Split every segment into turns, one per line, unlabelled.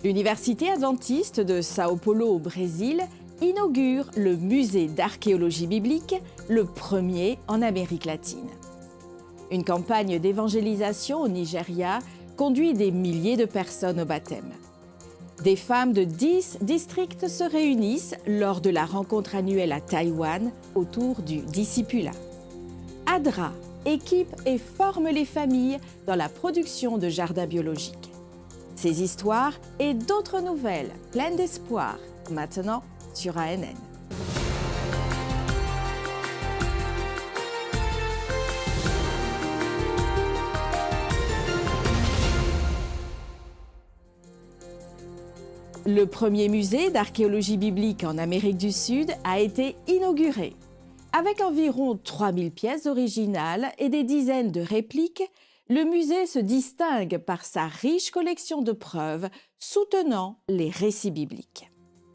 L'Université adventiste de Sao Paulo au Brésil inaugure le musée d'archéologie biblique, le premier en Amérique latine. Une campagne d'évangélisation au Nigeria conduit des milliers de personnes au baptême. Des femmes de 10 districts se réunissent lors de la rencontre annuelle à Taïwan autour du discipulat. ADRA équipe et forme les familles dans la production de jardins biologiques. Ces histoires et d'autres nouvelles pleines d'espoir, maintenant sur ANN. Le premier musée d'archéologie biblique en Amérique du Sud a été inauguré. Avec environ 3000 pièces originales et des dizaines de répliques, le musée se distingue par sa riche collection de preuves soutenant les récits bibliques.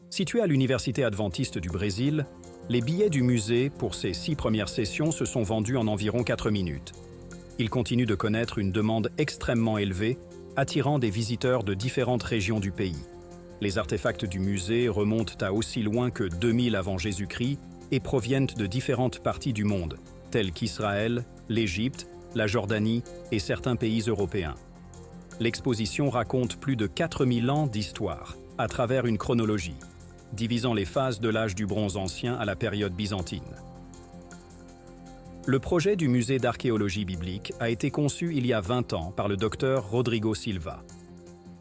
Situé à l'Université adventiste du Brésil, les billets du musée pour ses 6 premières sessions se sont vendus en environ 4 minutes. Il continue de connaître une demande extrêmement élevée, attirant des visiteurs de différentes régions du pays. Les artefacts du musée remontent à aussi loin que 2000 avant Jésus-Christ et proviennent de différentes parties du monde, telles qu'Israël, l'Égypte, la Jordanie et certains pays européens. L'exposition raconte plus de 4000 ans d'histoire, à travers une chronologie, divisant les phases de l'âge du bronze ancien à la période byzantine. Le projet du musée d'archéologie biblique a été conçu il y a 20 ans par le docteur Rodrigo Silva.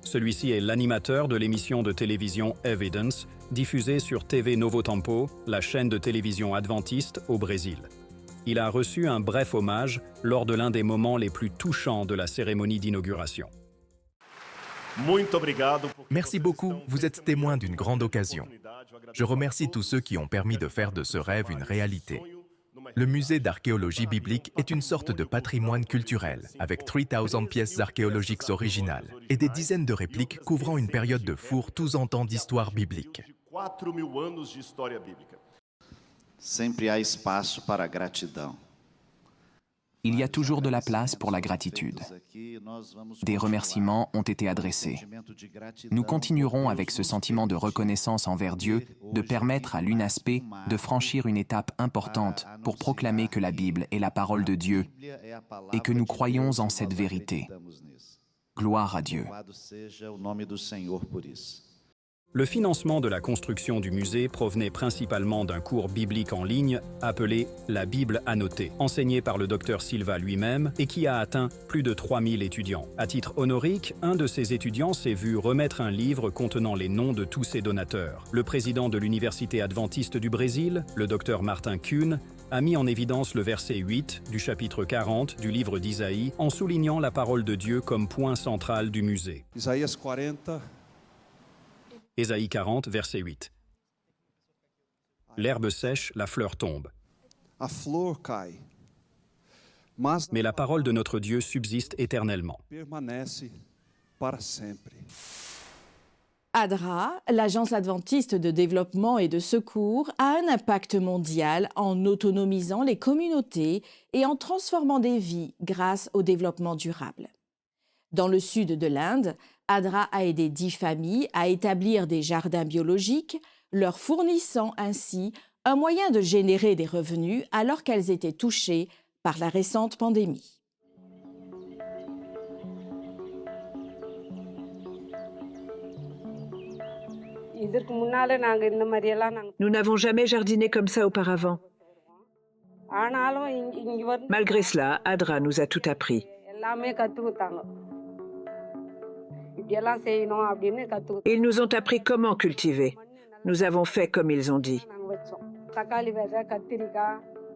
Celui-ci est l'animateur de l'émission de télévision Evidence, diffusée sur TV Novo Tempo, la chaîne de télévision adventiste au Brésil. Il a reçu un bref hommage lors de l'un des moments les plus touchants de la cérémonie d'inauguration.
Merci beaucoup, vous êtes témoin d'une grande occasion. Je remercie tous ceux qui ont permis de faire de ce rêve une réalité. Le musée d'archéologie biblique est une sorte de patrimoine culturel, avec 3000 pièces archéologiques originales et des dizaines de répliques couvrant une période de fourre tous en temps d'histoire biblique.
Sempre há espaço para a gratidão.
Il y a toujours de la place pour la gratitude. Des remerciements ont été adressés. Nous continuerons avec ce sentiment de reconnaissance envers Dieu de permettre à l'UNASP de franchir une étape importante pour proclamer que la Bible est la parole de Dieu et que nous croyons en cette vérité. Gloire à Dieu.
Le financement de la construction du musée provenait principalement d'un cours biblique en ligne appelé « La Bible annotée », enseigné par le docteur Silva lui-même et qui a atteint plus de 3000 étudiants. À titre honorique, un de ses étudiants s'est vu remettre un livre contenant les noms de tous ses donateurs. Le président de l'Université adventiste du Brésil, le docteur Martin Kuhn, a mis en évidence le verset 8 du chapitre 40 du livre d'Isaïe en soulignant la parole de Dieu comme point central du musée. Ésaïe 40, verset 8. L'herbe sèche, la fleur tombe. Mais la parole de notre Dieu subsiste éternellement.
ADRA, l'Agence adventiste de développement et de secours, a un impact mondial en autonomisant les communautés et en transformant des vies grâce au développement durable. Dans le sud de l'Inde, ADRA a aidé 10 familles à établir des jardins biologiques, leur fournissant ainsi un moyen de générer des revenus alors qu'elles étaient touchées par la récente pandémie.
Nous n'avons jamais jardiné comme ça auparavant. Malgré cela, ADRA nous a tout appris. Ils nous ont appris comment cultiver. Nous avons fait comme ils ont dit.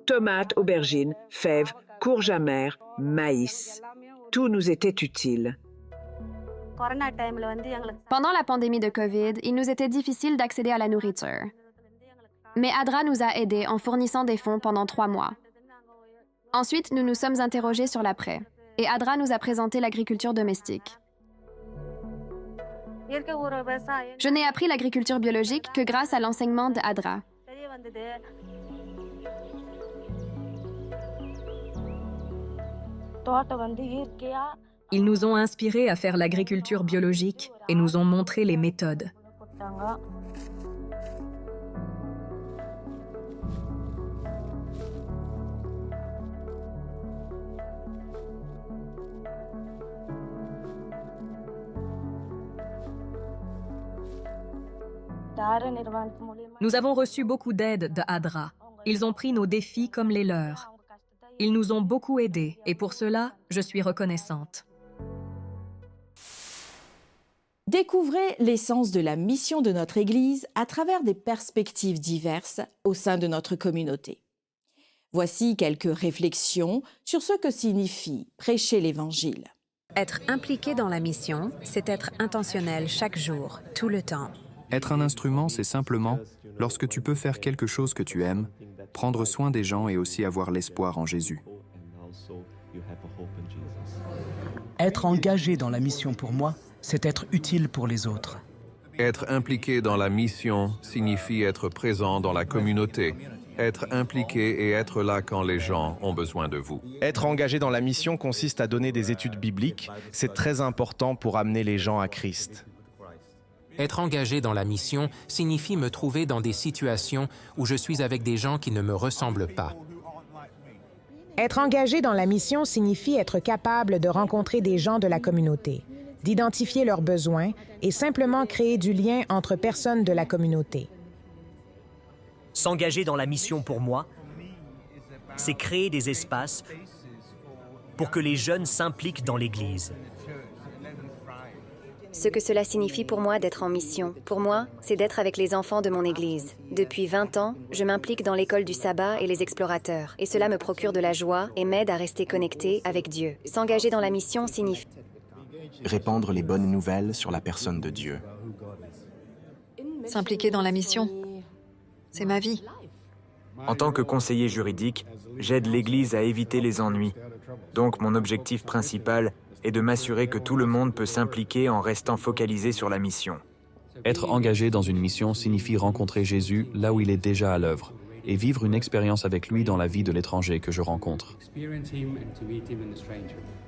Tomates, aubergines, fèves, courges amères, maïs. Tout nous était utile.
Pendant la pandémie de COVID, il nous était difficile d'accéder à la nourriture. Mais ADRA nous a aidés en fournissant des fonds pendant 3 mois. Ensuite, nous nous sommes interrogés sur l'après, et ADRA nous a présenté l'agriculture domestique. Je n'ai appris l'agriculture biologique que grâce à l'enseignement de ADRA.
Ils nous ont inspirés à faire l'agriculture biologique et nous ont montré les méthodes. Nous avons reçu beaucoup d'aide de ADRA. Ils ont pris nos défis comme les leurs. Ils nous ont beaucoup aidés et pour cela, je suis reconnaissante.
Découvrez l'essence de la mission de notre Église à travers des perspectives diverses au sein de notre communauté. Voici quelques réflexions sur ce que signifie prêcher l'Évangile.
Être impliqué dans la mission, c'est être intentionnel chaque jour, tout le temps.
Être un instrument, c'est simplement, lorsque tu peux faire quelque chose que tu aimes, prendre soin des gens et aussi avoir l'espoir en Jésus.
Être engagé dans la mission pour moi, c'est être utile pour les autres.
Être impliqué dans la mission signifie être présent dans la communauté, être impliqué et être là quand les gens ont besoin de vous.
Être engagé dans la mission consiste à donner des études bibliques. C'est très important pour amener les gens à Christ.
Être engagé dans la mission signifie me trouver dans des situations où je suis avec des gens qui ne me ressemblent pas.
Être engagé dans la mission signifie être capable de rencontrer des gens de la communauté, d'identifier leurs besoins et simplement créer du lien entre personnes de la communauté.
S'engager dans la mission pour moi, c'est créer des espaces pour que les jeunes s'impliquent dans l'Église.
Ce que cela signifie pour moi d'être en mission. Pour moi, c'est d'être avec les enfants de mon Église. Depuis 20 ans, je m'implique dans l'école du sabbat et les explorateurs. Et cela me procure de la joie et m'aide à rester connecté avec Dieu. S'engager dans la mission signifie
répandre les bonnes nouvelles sur la personne de Dieu.
S'impliquer dans la mission, c'est ma vie.
En tant que conseiller juridique, j'aide l'Église à éviter les ennuis. Donc mon objectif principal est de m'assurer que tout le monde peut s'impliquer en restant focalisé sur la mission.
Être engagé dans une mission signifie rencontrer Jésus là où il est déjà à l'œuvre et vivre une expérience avec lui dans la vie de l'étranger que je rencontre.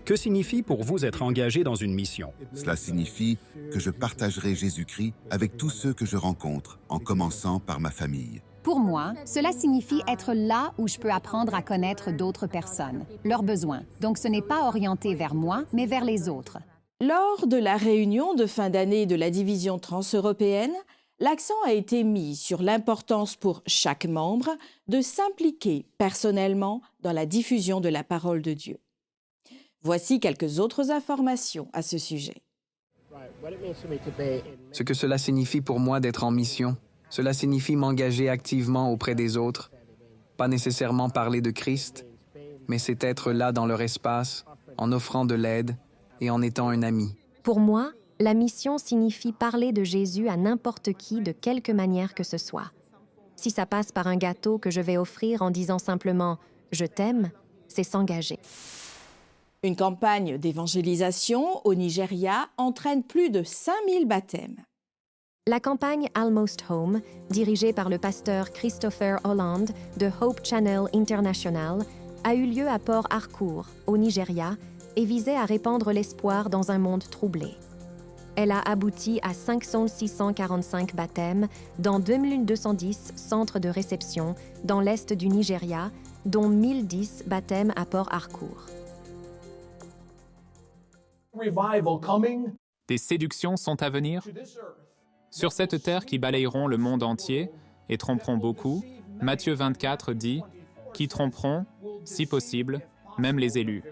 Que signifie pour vous être engagé dans une mission?
Cela signifie que je partagerai Jésus-Christ avec tous ceux que je rencontre, en commençant par ma famille.
Pour moi, cela signifie être là où je peux apprendre à connaître d'autres personnes, leurs besoins. Donc ce n'est pas orienté vers moi, mais vers les autres.
Lors de la réunion de fin d'année de la division transeuropéenne, l'accent a été mis sur l'importance pour chaque membre de s'impliquer personnellement dans la diffusion de la parole de Dieu. Voici quelques autres informations à ce sujet.
Ce que cela signifie pour moi d'être en mission, cela signifie m'engager activement auprès des autres, pas nécessairement parler de Christ, mais c'est être là dans leur espace, en offrant de l'aide et en étant un ami.
Pour moi, la mission signifie parler de Jésus à n'importe qui de quelque manière que ce soit. Si ça passe par un gâteau que je vais offrir en disant simplement « je t'aime », c'est s'engager.
Une campagne d'évangélisation au Nigeria entraîne plus de 5000 baptêmes.
La campagne Almost Home, dirigée par le pasteur Christopher Holland de Hope Channel International, a eu lieu à Port Harcourt, au Nigeria, et visait à répandre l'espoir dans un monde troublé. Elle a abouti à 645 baptêmes dans 2210 centres de réception dans l'est du Nigeria, dont 1010 baptêmes à Port Harcourt.
Des séductions sont à venir sur cette terre qui balayeront le monde entier et tromperont beaucoup. Matthieu 24 dit « qui tromperont, si possible, même les élus ».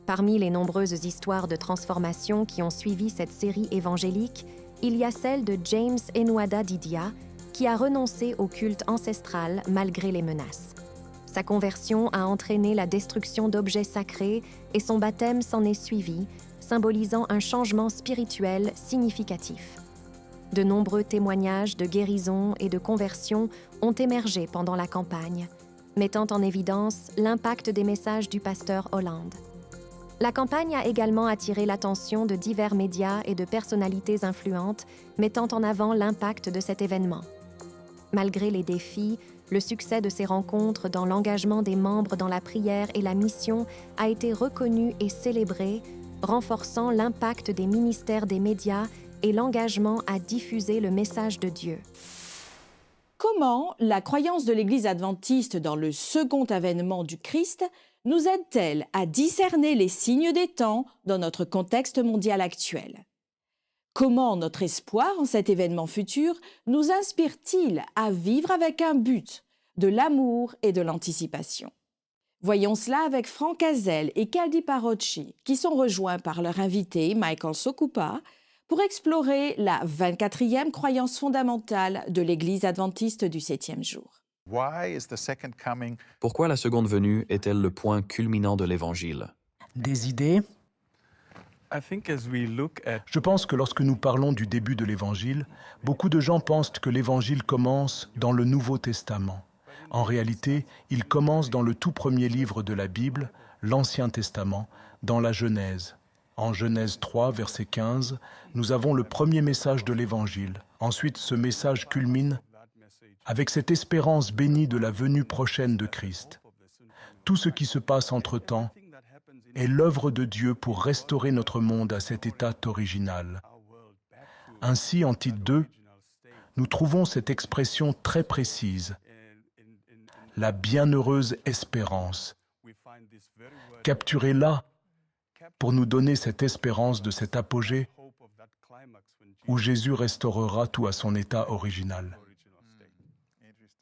Parmi les nombreuses histoires de transformation qui ont suivi cette série évangélique, il y a celle de James Enwada Didia, qui a renoncé au culte ancestral malgré les menaces. Sa conversion a entraîné la destruction d'objets sacrés et son baptême s'en est suivi, symbolisant un changement spirituel significatif. De nombreux témoignages de guérison et de conversion ont émergé pendant la campagne, mettant en évidence l'impact des messages du pasteur Holland. La campagne a également attiré l'attention de divers médias et de personnalités influentes, mettant en avant l'impact de cet événement. Malgré les défis, le succès de ces rencontres dans l'engagement des membres dans la prière et la mission a été reconnu et célébré, renforçant l'impact des ministères des médias et l'engagement à diffuser le message de Dieu.
Comment la croyance de l'Église adventiste dans le second avènement du Christ nous aide-t-elle à discerner les signes des temps dans notre contexte mondial actuel? Comment notre espoir en cet événement futur nous inspire-t-il à vivre avec un but, de l'amour et de l'anticipation? Voyons cela avec Franck Hazel et Kaldi Parocci, qui sont rejoints par leur invité Michael Sokupa pour explorer la 24e croyance fondamentale de l'Église adventiste du 7e jour.
Pourquoi la seconde venue est-elle le point culminant de l'Évangile?
Des idées? Je pense que lorsque nous parlons du début de l'Évangile, beaucoup de gens pensent que l'Évangile commence dans le Nouveau Testament. En réalité, il commence dans le tout premier livre de la Bible, l'Ancien Testament, dans la Genèse. En Genèse 3, verset 15, nous avons le premier message de l'Évangile. Ensuite, ce message culmine avec cette espérance bénie de la venue prochaine de Christ. Tout ce qui se passe entre-temps est l'œuvre de Dieu pour restaurer notre monde à cet état original. Ainsi, en Tite 2, nous trouvons cette expression très précise, la bienheureuse espérance. Capturez-la pour nous donner cette espérance de cet apogée où Jésus restaurera tout à son état original.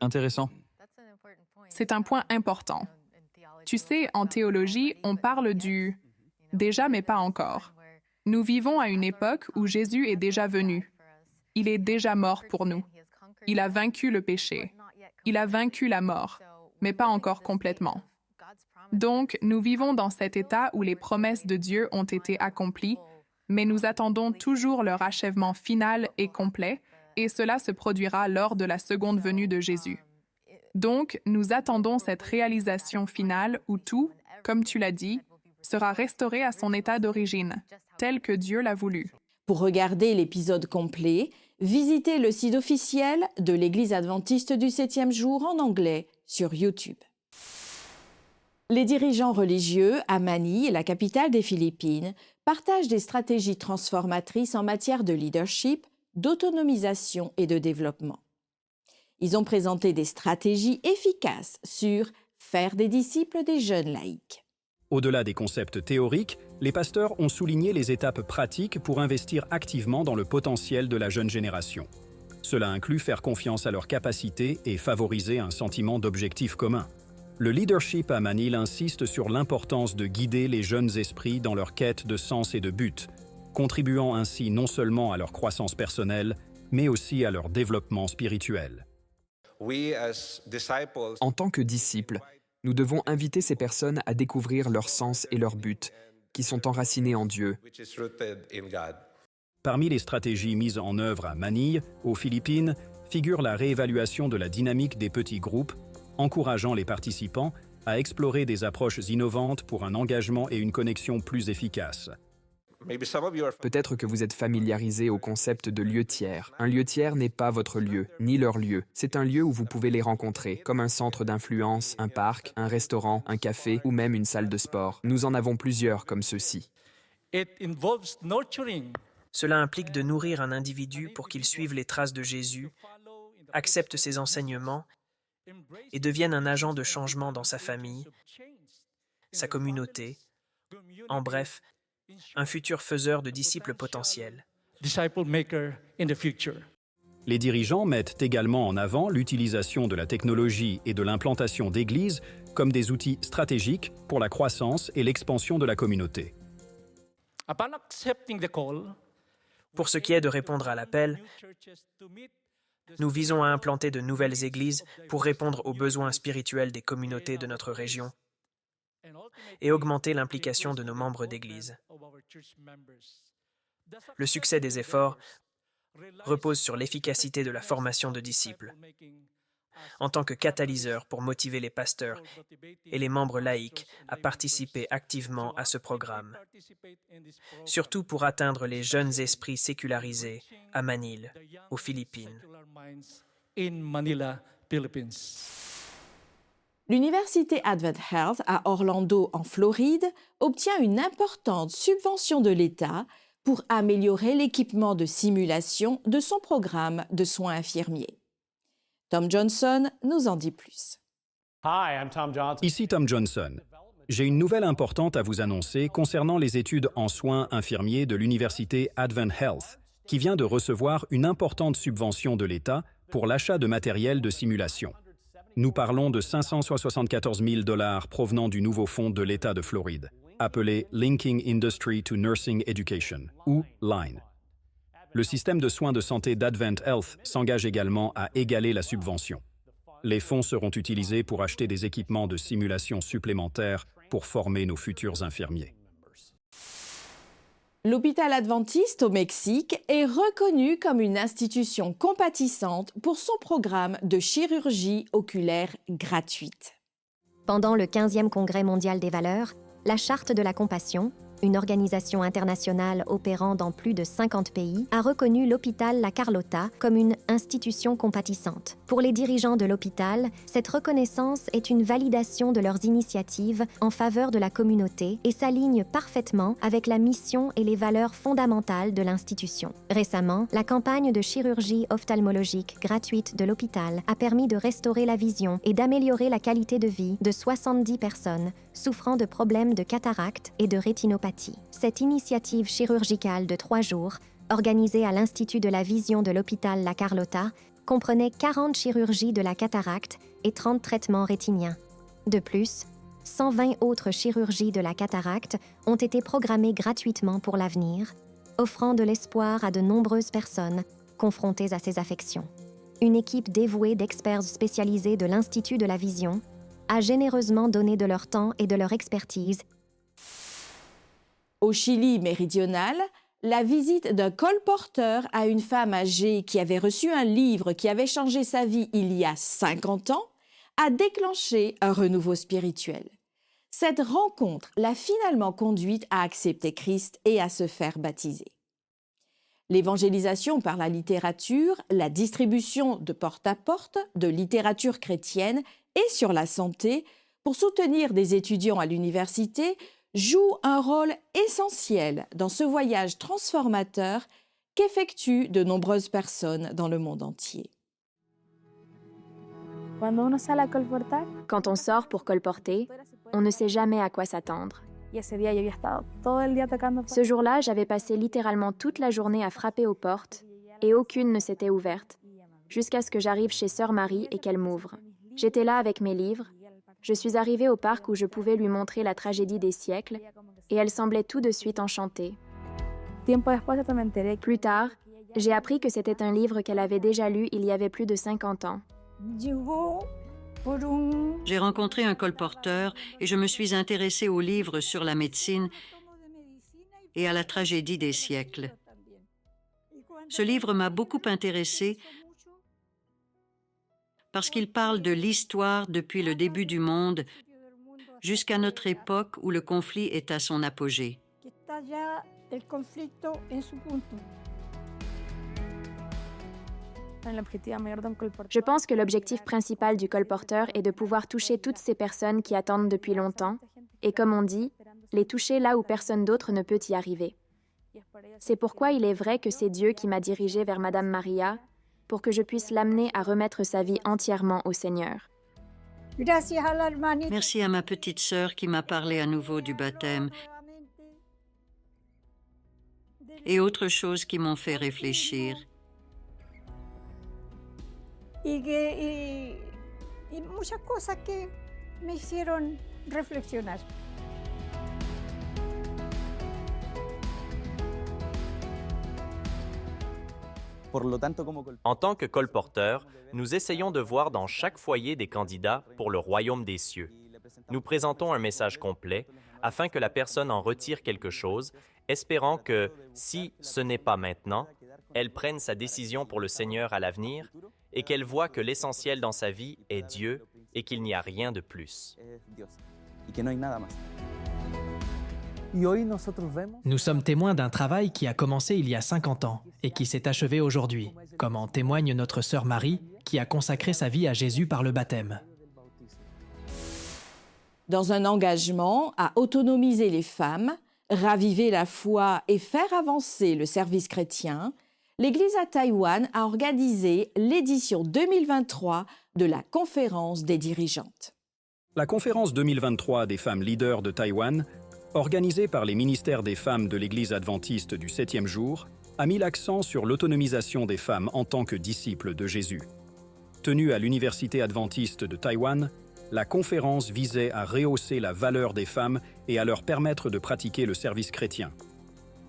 Intéressant.
C'est un point important. Tu sais, en théologie, on parle du « déjà mais pas encore ». Nous vivons à une époque où Jésus est déjà venu. Il est déjà mort pour nous. Il a vaincu le péché. Il a vaincu la mort, mais pas encore complètement. Donc, nous vivons dans cet état où les promesses de Dieu ont été accomplies, mais nous attendons toujours leur achèvement final et complet, et cela se produira lors de la seconde venue de Jésus. Donc, nous attendons cette réalisation finale où tout, comme tu l'as dit, sera restauré à son état d'origine, tel que Dieu l'a voulu.
Pour regarder l'épisode complet, visitez le site officiel de l'Église adventiste du 7e jour en anglais sur YouTube. Les dirigeants religieux à Manille, la capitale des Philippines, partagent des stratégies transformatrices en matière de leadership, d'autonomisation et de développement. Ils ont présenté des stratégies efficaces sur faire des disciples des jeunes laïcs.
Au-delà des concepts théoriques, les pasteurs ont souligné les étapes pratiques pour investir activement dans le potentiel de la jeune génération. Cela inclut faire confiance à leurs capacités et favoriser un sentiment d'objectif commun. Le leadership à Manille insiste sur l'importance de guider les jeunes esprits dans leur quête de sens et de but, contribuant ainsi non seulement à leur croissance personnelle, mais aussi à leur développement spirituel.
En tant que disciples, nous devons inviter ces personnes à découvrir leur sens et leur but, qui sont enracinés en Dieu.
Parmi les stratégies mises en œuvre à Manille, aux Philippines, figure la réévaluation de la dynamique des petits groupes, encourageant les participants à explorer des approches innovantes pour un engagement et une connexion plus efficaces.
Peut-être que vous êtes familiarisé au concept de lieu tiers. Un lieu tiers n'est pas votre lieu, ni leur lieu. C'est un lieu où vous pouvez les rencontrer, comme un centre d'influence, un parc, un restaurant, un café ou même une salle de sport. Nous en avons plusieurs comme ceux-ci.
Cela implique de nourrir un individu pour qu'il suive les traces de Jésus, accepte ses enseignements et devienne un agent de changement dans sa famille, sa communauté, en bref, un futur faiseur de disciples potentiels.
Les dirigeants mettent également en avant l'utilisation de la technologie et de l'implantation d'églises comme des outils stratégiques pour la croissance et l'expansion de la communauté.
Pour ce qui est de répondre à l'appel, nous visons à implanter de nouvelles églises pour répondre aux besoins spirituels des communautés de notre région et augmenter l'implication de nos membres d'église. Le succès des efforts repose sur l'efficacité de la formation de disciples. en tant que catalyseur pour motiver les pasteurs et les membres laïcs à participer activement à ce programme, surtout pour atteindre les jeunes esprits sécularisés à Manille, aux Philippines.
L'Université Advent Health à Orlando, en Floride, obtient une importante subvention de l'État pour améliorer l'équipement de simulation de son programme de soins infirmiers. Tom Johnson nous en dit plus.
Ici Tom Johnson. J'ai une nouvelle importante à vous annoncer concernant les études en soins infirmiers de l'Université Advent Health, qui vient de recevoir une importante subvention de l'État pour l'achat de matériel de simulation. Nous parlons de 574 000 $ provenant du nouveau fonds de l'État de Floride, appelé Linking Industry to Nursing Education, ou LINE. Le système de soins de santé d'Advent Health s'engage également à égaler la subvention. Les fonds seront utilisés pour acheter des équipements de simulation supplémentaires pour former nos futurs infirmiers.
L'hôpital adventiste au Mexique est reconnu comme une institution compatissante pour son programme de chirurgie oculaire gratuite.
Pendant le 15e Congrès mondial des valeurs, la Charte de la compassion, une organisation internationale opérant dans plus de 50 pays, a reconnu l'hôpital La Carlota comme une institution compatissante. Pour les dirigeants de l'hôpital, cette reconnaissance est une validation de leurs initiatives en faveur de la communauté et s'aligne parfaitement avec la mission et les valeurs fondamentales de l'institution. Récemment, la campagne de chirurgie ophtalmologique gratuite de l'hôpital a permis de restaurer la vision et d'améliorer la qualité de vie de 70 personnes souffrant de problèmes de cataracte et de rétinopathie. Cette initiative chirurgicale de 3 jours, organisée à l'Institut de la vision de l'hôpital La Carlota, comprenait 40 chirurgies de la cataracte et 30 traitements rétiniens. De plus, 120 autres chirurgies de la cataracte ont été programmées gratuitement pour l'avenir, offrant de l'espoir à de nombreuses personnes confrontées à ces affections. Une équipe dévouée d'experts spécialisés de l'Institut de la vision a généreusement donné de leur temps et de leur expertise.
Au Chili méridional, la visite d'un colporteur à une femme âgée qui avait reçu un livre qui avait changé sa vie il y a 50 ans a déclenché un renouveau spirituel. Cette rencontre l'a finalement conduite à accepter Christ et à se faire baptiser. L'évangélisation par la littérature, la distribution de porte-à-porte de littérature chrétienne et sur la santé pour soutenir des étudiants à l'université joue un rôle essentiel dans ce voyage transformateur qu'effectuent de nombreuses personnes dans le monde entier.
Quand on sort pour colporter, on ne sait jamais à quoi s'attendre. Ce jour-là, j'avais passé littéralement toute la journée à frapper aux portes et aucune ne s'était ouverte, jusqu'à ce que j'arrive chez Sœur Marie et qu'elle m'ouvre. J'étais là avec mes livres. Je suis arrivée au parc où je pouvais lui montrer la tragédie des siècles et elle semblait tout de suite enchantée. Plus tard, j'ai appris que c'était un livre qu'elle avait déjà lu il y avait plus de 50 ans.
J'ai rencontré un colporteur et je me suis intéressée aux livres sur la médecine et à la tragédie des siècles. Ce livre m'a beaucoup intéressée parce qu'il parle de l'histoire depuis le début du monde jusqu'à notre époque où le conflit est à son apogée.
Je pense que l'objectif principal du colporteur est de pouvoir toucher toutes ces personnes qui attendent depuis longtemps et, comme on dit, les toucher là où personne d'autre ne peut y arriver. C'est pourquoi il est vrai que c'est Dieu qui m'a dirigée vers Madame Maria pour que je puisse l'amener à remettre sa vie entièrement au Seigneur.
Merci à ma petite sœur qui m'a parlé à nouveau du baptême et autres choses qui m'ont fait réfléchir.
Muchas cosas que me hicieron reflexionar.
En tant que colporteurs, nous essayons de voir dans chaque foyer des candidats pour le royaume des cieux. Nous présentons un message complet afin que la personne en retire quelque chose, espérant que, si ce n'est pas maintenant, elle prenne sa décision pour le Seigneur à l'avenir et qu'elle voit que l'essentiel dans sa vie est Dieu et qu'il n'y a rien de plus.
Nous sommes témoins d'un travail qui a commencé il y a 50 ans et qui s'est achevé aujourd'hui, comme en témoigne notre sœur Marie, qui a consacré sa vie à Jésus par le baptême.
Dans un engagement à autonomiser les femmes, raviver la foi et faire avancer le service chrétien, l'Église à Taïwan a organisé l'édition 2023 de la Conférence des dirigeantes.
La conférence 2023 des femmes leaders de Taïwan, organisée par les ministères des femmes de l'Église adventiste du 7e jour, a mis l'accent sur l'autonomisation des femmes en tant que disciples de Jésus. Tenue à l'Université adventiste de Taïwan, la conférence visait à rehausser la valeur des femmes et à leur permettre de pratiquer le service chrétien.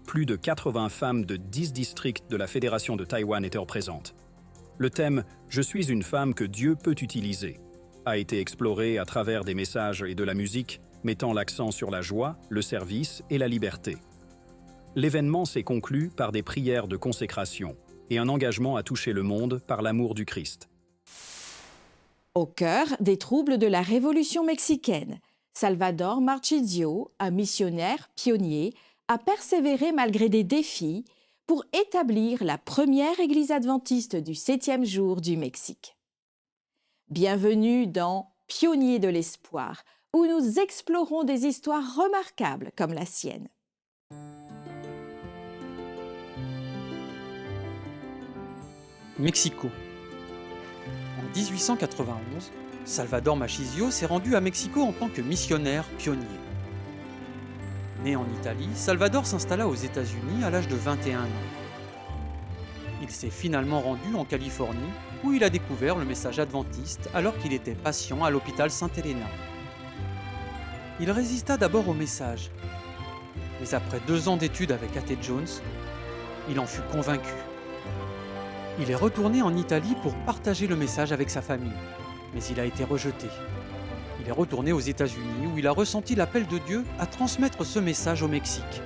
Plus de 80 femmes de 10 districts de la Fédération de Taïwan étaient présentes. Le thème « Je suis une femme que Dieu peut utiliser » a été exploré à travers des messages et de la musique, mettant l'accent sur la joie, le service et la liberté. L'événement s'est conclu par des prières de consécration et un engagement à toucher le monde par l'amour du Christ.
Au cœur des troubles de la Révolution mexicaine, Salvador Marchisio, un missionnaire pionnier, a persévéré malgré des défis pour établir la première église adventiste du 7e jour du Mexique. Bienvenue dans Pionniers de l'espoir, où nous explorons des histoires remarquables comme la sienne.
Mexico. En 1891, Salvador Marchisio s'est rendu à Mexico en tant que missionnaire pionnier. Né en Italie, Salvador s'installa aux États-Unis à l'âge de 21 ans. Il s'est finalement rendu en Californie, où il a découvert le message adventiste alors qu'il était patient à l'hôpital Sainte-Helena. Il résista d'abord au message, mais après 2 ans d'études avec A.T. Jones, il en fut convaincu. Il est retourné en Italie pour partager le message avec sa famille, mais il a été rejeté. Il est retourné aux États-Unis où il a ressenti l'appel de Dieu à transmettre ce message au Mexique.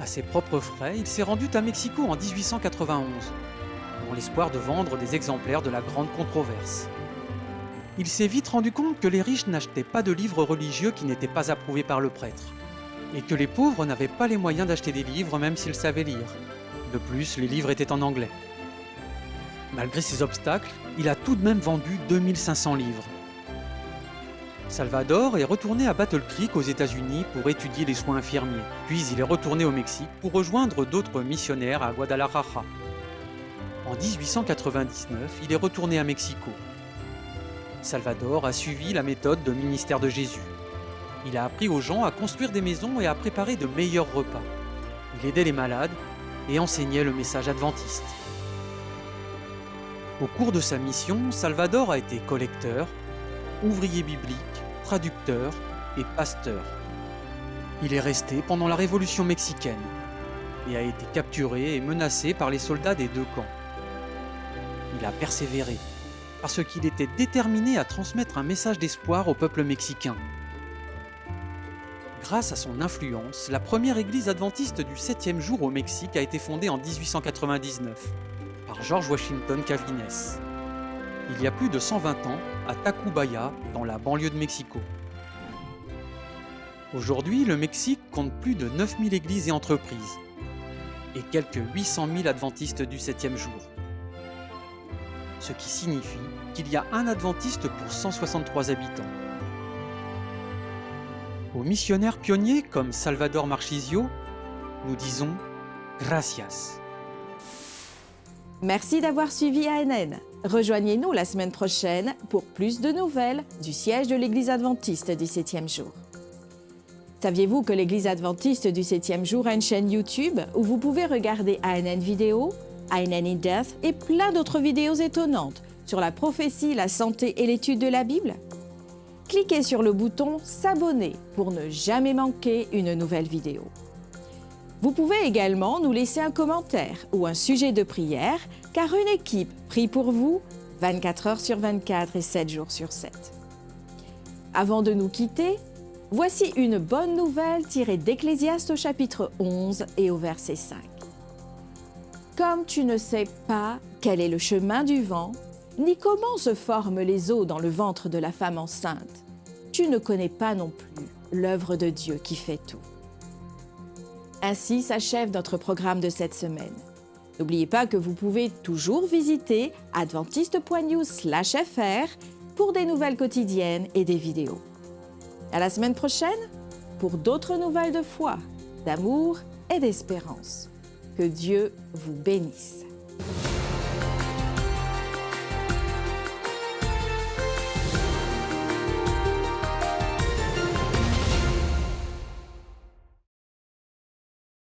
À ses propres frais, il s'est rendu à Mexico en 1891, dans l'espoir de vendre des exemplaires de la grande controverse. Il s'est vite rendu compte que les riches n'achetaient pas de livres religieux qui n'étaient pas approuvés par le prêtre, et que les pauvres n'avaient pas les moyens d'acheter des livres même s'ils savaient lire. De plus, les livres étaient en anglais. Malgré ces obstacles, il a tout de même vendu 2500 livres. Salvador est retourné à Battle Creek aux États-Unis pour étudier les soins infirmiers. Puis il est retourné au Mexique pour rejoindre d'autres missionnaires à Guadalajara. En 1899, il est retourné à Mexico. Salvador a suivi la méthode de ministère de Jésus. Il a appris aux gens à construire des maisons et à préparer de meilleurs repas. Il aidait les malades et enseignait le message adventiste. Au cours de sa mission, Salvador a été collecteur, ouvrier biblique, traducteur et pasteur. Il est resté pendant la Révolution mexicaine et a été capturé et menacé par les soldats des 2 camps. Il a persévéré parce qu'il était déterminé à transmettre un message d'espoir au peuple mexicain. Grâce à son influence, la première église adventiste du 7e jour au Mexique a été fondée en 1899 par George Washington Calvines. Il y a plus de 120 ans, à Tacubaya, dans la banlieue de Mexico. Aujourd'hui, le Mexique compte plus de 9000 églises et entreprises, et quelques 800 000 adventistes du 7e jour. Ce qui signifie qu'il y a un adventiste pour 163 habitants. Aux missionnaires pionniers comme Salvador Marchisio, nous disons « Gracias ».
Merci d'avoir suivi ANN. Rejoignez-nous la semaine prochaine pour plus de nouvelles du siège de l'Église adventiste du 7e jour. Saviez-vous que l'Église adventiste du 7e jour a une chaîne YouTube où vous pouvez regarder ANN Vidéo, ANN in Depth et plein d'autres vidéos étonnantes sur la prophétie, la santé et l'étude de la Bible? Cliquez sur le bouton « S'abonner » pour ne jamais manquer une nouvelle vidéo. Vous pouvez également nous laisser un commentaire ou un sujet de prière, car une équipe prie pour vous 24 heures sur 24 et 7 jours sur 7. Avant de nous quitter, voici une bonne nouvelle tirée d'Ecclésiaste au chapitre 11 et au verset 5. Comme tu ne sais pas quel est le chemin du vent, ni comment se forment les os dans le ventre de la femme enceinte. Tu ne connais pas non plus l'œuvre de Dieu qui fait tout. Ainsi s'achève notre programme de cette semaine. N'oubliez pas que vous pouvez toujours visiter adventiste.news/fr pour des nouvelles quotidiennes et des vidéos. À la semaine prochaine pour d'autres nouvelles de foi, d'amour et d'espérance. Que Dieu vous bénisse.